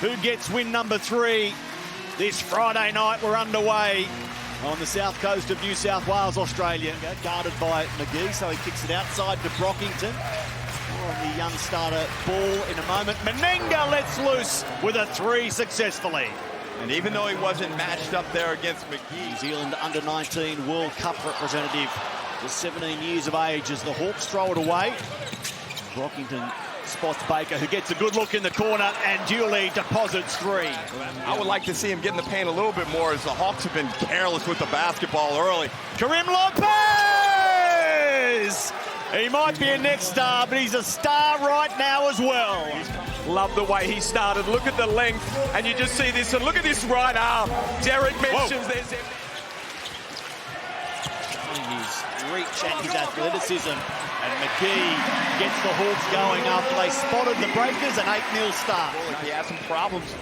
who gets win number 3 this Friday night. We're underway on the south coast of New South Wales, Australia. Guarded by McGee, so he kicks it outside to Brockington. More on the young starter ball in a moment. Menenga lets loose with a 3 successfully. And even though he wasn't matched up there against McGee. New Zealand under-19 World Cup representative, just 17 years of age, as the Hawks throw it away. Brockington spots Baker, who gets a good look in the corner and duly deposits 3. I would like to see him get in the paint a little bit more, as the Hawks have been careless with the basketball early. Karim Lopez! He might be a next star, but he's a star right now as well. Love the way he started. Look at the length, and you just see this. And look at this right arm. Derek mentions there's his reach and his athleticism. And McGee gets the Hawks going after they spotted the Breakers, an 8-0 start. He had some problems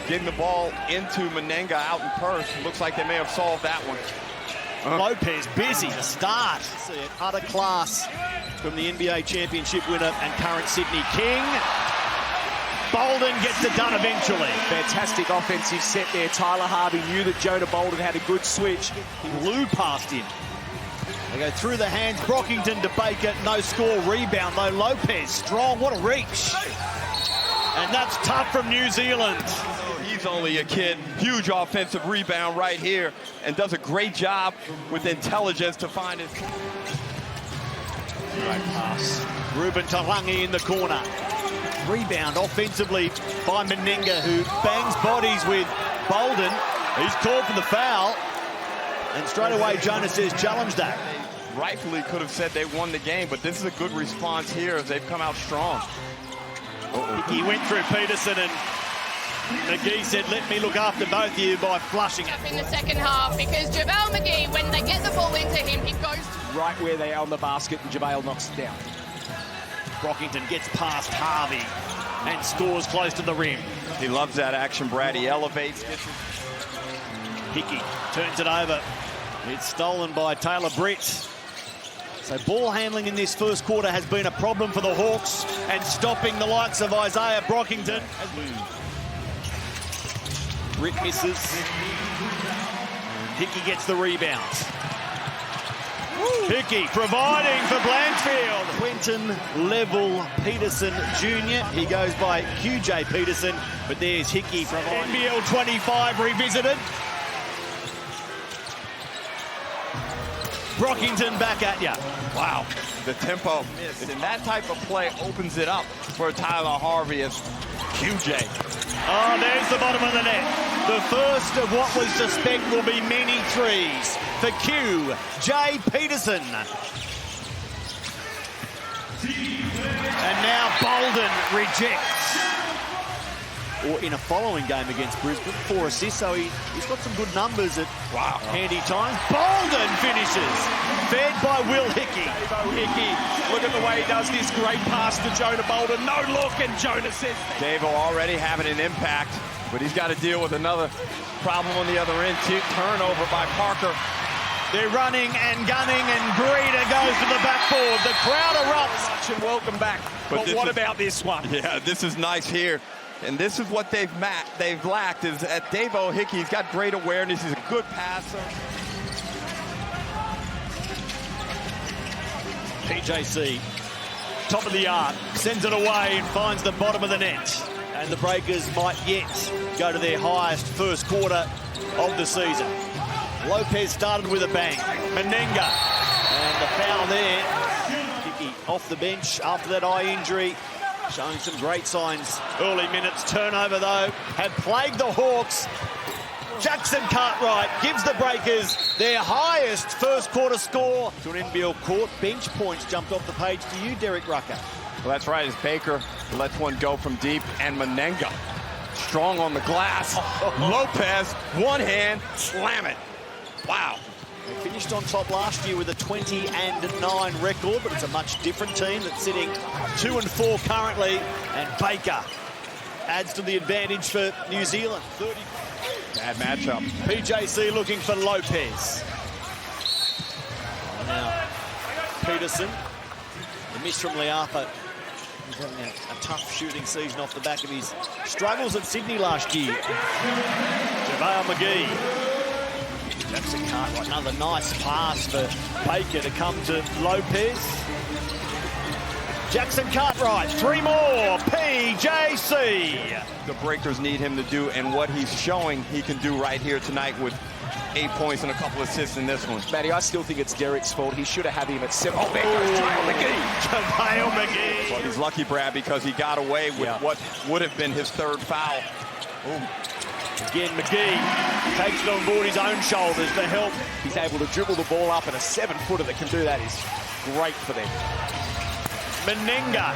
getting the ball into Menenga out in purse. Looks like they may have solved that one. Lopez busy to start. Utter class from the NBA championship winner and current Sydney King. Bolden gets it done eventually. fantastic offensive set there. Tyler Harvey knew that Jonah Bolden had a good switch. He blew past him. They go through the hands. Brockington to Baker. No score. Rebound though. Lopez strong. What a reach. And that's tough from New Zealand. He's only a kid. Huge offensive rebound right here, and does a great job with intelligence to find his... Great pass. Ruben Talangi in the corner. Rebound offensively by Menenga, who bangs bodies with Bolden. He's called for the foul. And straight away, Jonas says, challenge that. Rightfully could have said they won the game, but this is a good response here as they've come out strong. He went through Peterson, and McGee said, let me look after both of you by flushing it. In the second half, because JaVale McGee, when they get the ball into him, he goes right where they are on the basket, and JaVale knocks it down. Brockington gets past Harvey and scores close to the rim. He loves that action, Brad. He elevates. Hickey turns it over. It's stolen by Taylor Britt. So ball handling in this first quarter has been a problem for the Hawks, and stopping the likes of Isaiah Brockington. Britt misses. Hickey gets the rebound. Hickey providing for Blanchfield. Quentin Level Peterson Jr. He goes by QJ Peterson, but there's Hickey from NBL 25 revisited. Brockington back at ya. Wow, the tempo missed, and that type of play opens it up for Tyler Harvey as QJ. Oh, there's the bottom of the net. The first of what we suspect will be many threes for QJ Peterson. And now Bolden rejects. Or in a following game against Brisbane, 4 assists, so he's got some good numbers at handy times. Bolden finishes, fed by Will Hickey. Hickey, look at the way he does this great pass to Jonah Bolden. No look, and Jonah says... Davo already having an impact, but he's got to deal with another problem on the other end. Turnover by Parker. They're running and gunning, and Breeder goes to the backboard. The crowd erupts. And welcome back. But what about this one? Yeah, this is nice here. And this is what they've lacked, is at Davo Hickey. He's got great awareness. He's a good passer. PJC, top of the arc, sends it away and finds the bottom of the net. And the Breakers might yet go to their highest first quarter of the season. Lopez started with a bang. Menenga, and the foul there. Hickey off the bench after that eye injury. Showing some great signs. Early minutes. Turnover, though, had plagued the Hawks. Jackson Cartwright gives the Breakers their highest first quarter score to an NBL court. Bench points jumped off the page to you, Derek Rucker. Well, that's right, as Baker lets one go from deep, and Menenga strong on the glass. Lopez, one hand, slam it. Wow. They finished on top last year with a 20-9 record, but it's a much different team that's sitting 2-4 currently, and Baker adds to the advantage for New Zealand. 30. Bad matchup. PJC looking for Lopez. Now, Peterson, the miss from Leapa He's having a tough shooting season off the back of his struggles at Sydney last year. JaVale McGee. Jackson Cartwright, another nice pass for Baker to come to Lopez. Jackson Cartwright, 3 more, PJC. The Breakers need him to do, and what he's showing he can do right here tonight with 8 points and a couple assists in this one. Matty, I still think it's Derek's fault. He should have had him at 7. Oh, there goes JaVale McGee. JaVale McGee. Well, he's lucky, Brad, because he got away with what would have been his 3rd foul. Ooh. Again, McGee takes it on board his own shoulders to help. He's able to dribble the ball up, and a 7-footer that can do that is great for them. Menenga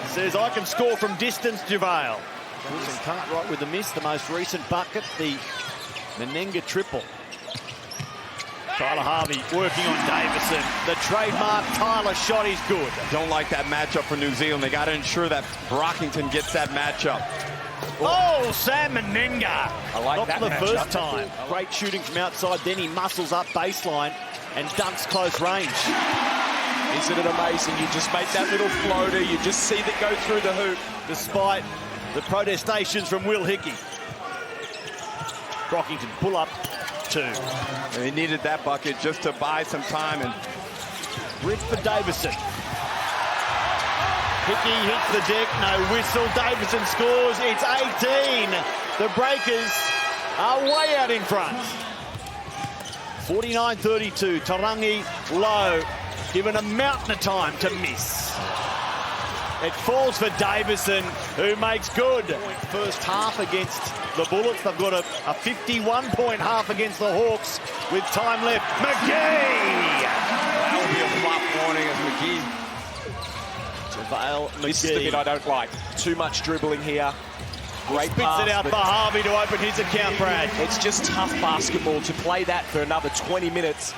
says, I can score from distance, JaVale. Jackson Cartwright with the miss, the most recent bucket, the Menenga triple. Tyler Harvey working on Davison. The trademark Tyler shot is good. Don't like that matchup for New Zealand. They got to ensure that Brockington gets that matchup. Oh, Sam Menenga. I like that for the matchup. first time. Great shooting from outside, then he muscles up baseline and dunks close range. Isn't it amazing? You just make that little floater. You just see that go through the hoop. Despite the protestations from Will Hickey. Brockington pull up 2. They needed that bucket just to buy some time. And Rip for Davison. Hickey hits the deck, no whistle. Davison scores, it's 18. The Breakers are way out in front. 49-32, Tarangi low, given a mountain of time to miss. It falls for Davison, who makes good. First half against the Bullets. They've got a 51-point half against the Hawks with time left. McGee! that would be a flop warning as McGee. JaVale McGee. This is the bit I don't like. Too much dribbling here. Great Spits pass, it out for Harvey to open his account, Brad. It's just tough basketball to play that for another 20 minutes.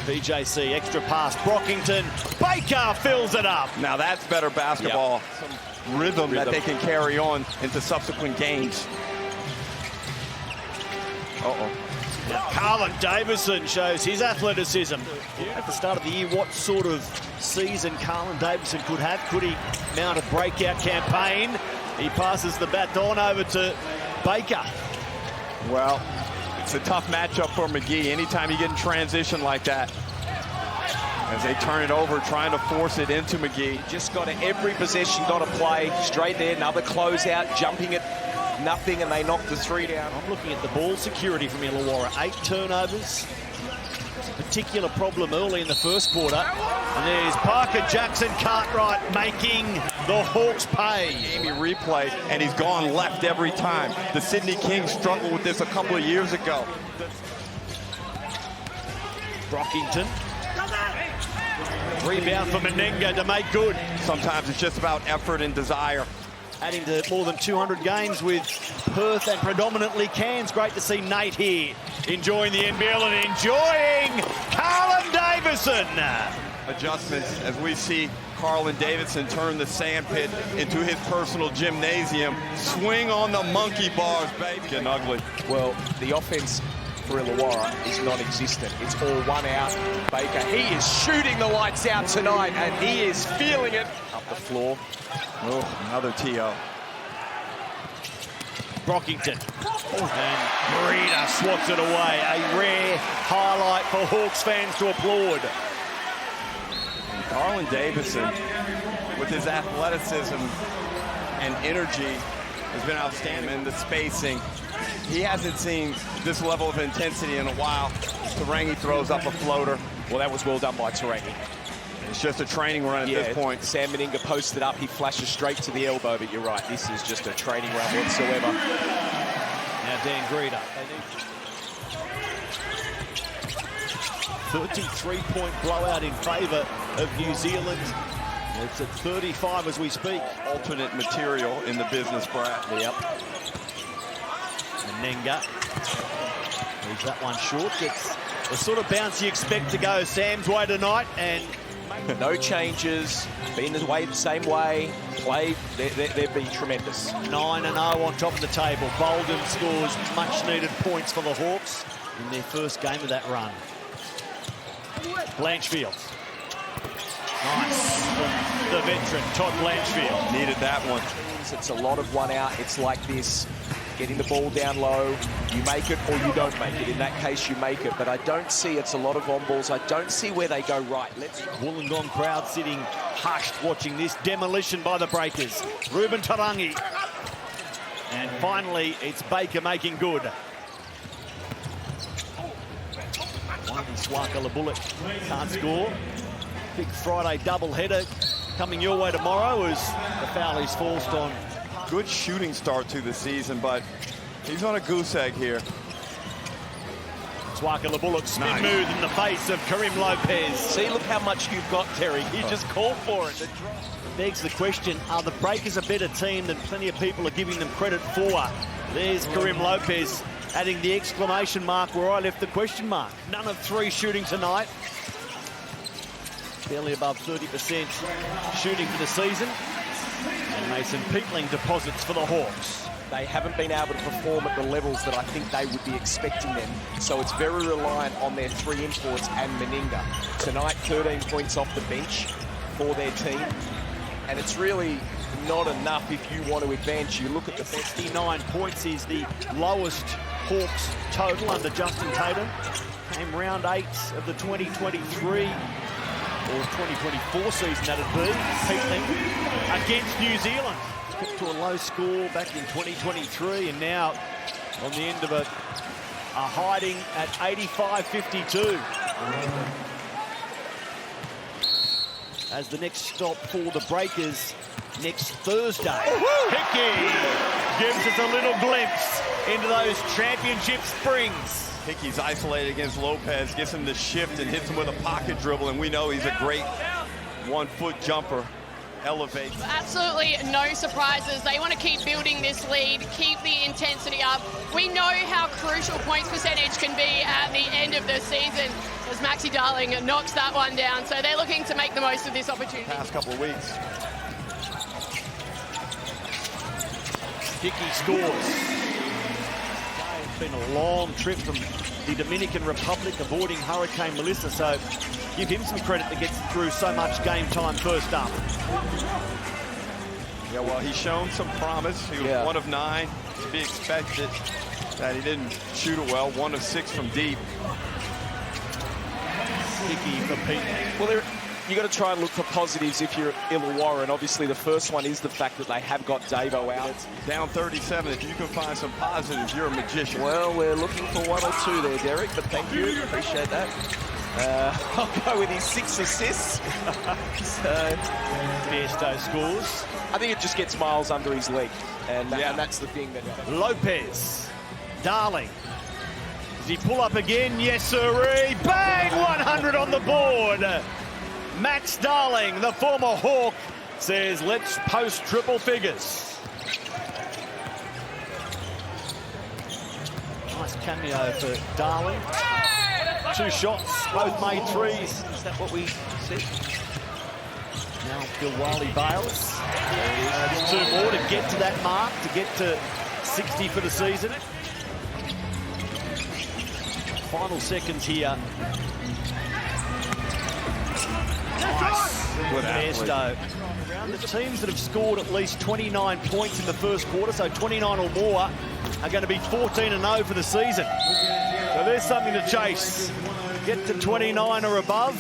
PJC, extra pass, Brockington. Baker fills it up. Now that's better basketball. Some rhythm that they can carry on into subsequent games. Uh-oh. Now, Carlin Davison shows his athleticism. At the start of the year, what sort of season Carlin Davison could have? Could he mount a breakout campaign? He passes the baton over to Baker. Well, it's a tough matchup for McGee. Anytime you get in transition like that, as they turn it over, trying to force it into McGee. Just got to every possession, got to play straight there. Another closeout, jumping it, nothing, and they knock the 3 down. I'm looking at the ball security from Illawarra. 8 turnovers. It's a particular problem early in the first quarter. And there's Parker Jackson Cartwright making the Hawks pay. Amy replay, and he's gone left every time. The Sydney Kings struggled with this a couple of years ago. Brockington. Rebound for Menenga to make good. Sometimes it's just about effort and desire. Adding to more than 200 games with Perth and predominantly Cairns. Great to see Nate here enjoying the NBL and enjoying Carlin Davison. Adjustments as we see Carlin Davison turn the sandpit into his personal gymnasium. Swing on the monkey bars, baby. Getting ugly. Well, the offense for Illawarra is non-existent. It's all one out. Baker, he is shooting the lights out tonight, and he is feeling it up the floor. Oh, another TO. Brockington. And Breeder swats it away. A rare highlight for Hawks fans to applaud. Carlin Davison, with his athleticism and energy, has been outstanding in the spacing. He hasn't seen this level of intensity in a while. Tarangi throws up a floater. Well, that was well done by Tarangi. It's just a training run at this point. Sam Menenga posted up. He flashes straight to the elbow, but you're right. This is just a training run whatsoever. Now Dan Greeder. 33-point blowout in favour of New Zealand. It's at 35 as we speak. Alternate material in the business, Brad. Yep. Menenga. Leaves that one short. It's the sort of bounce you expect to go Sam's way tonight, and no changes, been the way the same way, play, they've been tremendous. 9-0 on top of the table. Bolden scores much needed points for the Hawks in their first game of that run. Blanchfield Nice. The veteran, Todd Blanchfield. Needed that one. It's a lot of one out. It's like this, getting the ball down low. You make it or you don't make it. In that case, you make it. But I don't see, it's a lot of on balls. I don't see where they go right. Wollongong crowd sitting hushed watching this demolition by the Breakers. Ruben Tarangi. And finally, it's Baker making good. Swaka Labullet can't score. Big Friday doubleheader coming your way tomorrow as the foul is forced on. Good shooting start to the season, but he's on a goose egg here. Swaka Labullet spin move in the face of Karim Lopez. See, look how much you've got, Terry. You just called for it. It begs the question, are the Breakers a better team than plenty of people are giving them credit for? There's Karim Lopez adding the exclamation mark where I left the question mark. None of three shooting tonight. Barely above 30% shooting for the season. And Mason Peatling deposits for the Hawks. They haven't been able to perform at the levels that I think they would be expecting them. So it's very reliant on their three imports and Meninga. Tonight, 13 points off the bench for their team. And it's really not enough if you want to advance. You look at the 69 points is the lowest Hawks total under Justin Tatum. Came round 8 of the 2023 or 2024 season, that'd be. Peatling against New Zealand. Kept to a low score back in 2023 and now on the end of a hiding at 85-52. As the next stop for the Breakers next Thursday. Hickey gives us a little glimpse into those championship springs. Hickey's isolated against Lopez, gets him to shift and hits him with a pocket dribble, and we know he's a great one-foot jumper. Elevates. Absolutely no surprises. They want to keep building this lead, keep the intensity up. We know how crucial points percentage can be at the end of the season as Maxi Darling knocks that one down. So they're looking to make the most of this opportunity. Past couple of weeks. Hickey scores. It's been a long trip from the Dominican Republic avoiding Hurricane Melissa, so give him some credit that gets through so much game time first up. Yeah, well, he's shown some promise. He was 1 of 9 to be expected. That he didn't shoot it well. 1 of 6 from deep. Hickey for Pete. Well, you got to try and look for positives if you're Illawarra, and obviously the first one is the fact that they have got Davo out. Down 37. If you can find some positives, you're a magician. Well, we're looking for 1 or 2 there, Derek, but thank you. Appreciate that. I'll go with his 6 assists. Fiesto scores. I think it just gets miles under his leg, and that's the thing. That Lopez. Darling. Does he pull up again? Yes, sirree. Bang! 100 on the board. Max Darling, the former Hawk, says, let's post triple figures. Nice cameo for Darling. 2 shots, both made threes. Is that what we said? Now Bill Wiley bails. There's 2 more to get to that mark, to get to 60 for the season. Final seconds here. Nice. Good Fiesto. The teams that have scored at least 29 points in the first quarter, so 29 or more, are going to be 14-0 for the season. So there's something to chase. Get to 29 or above.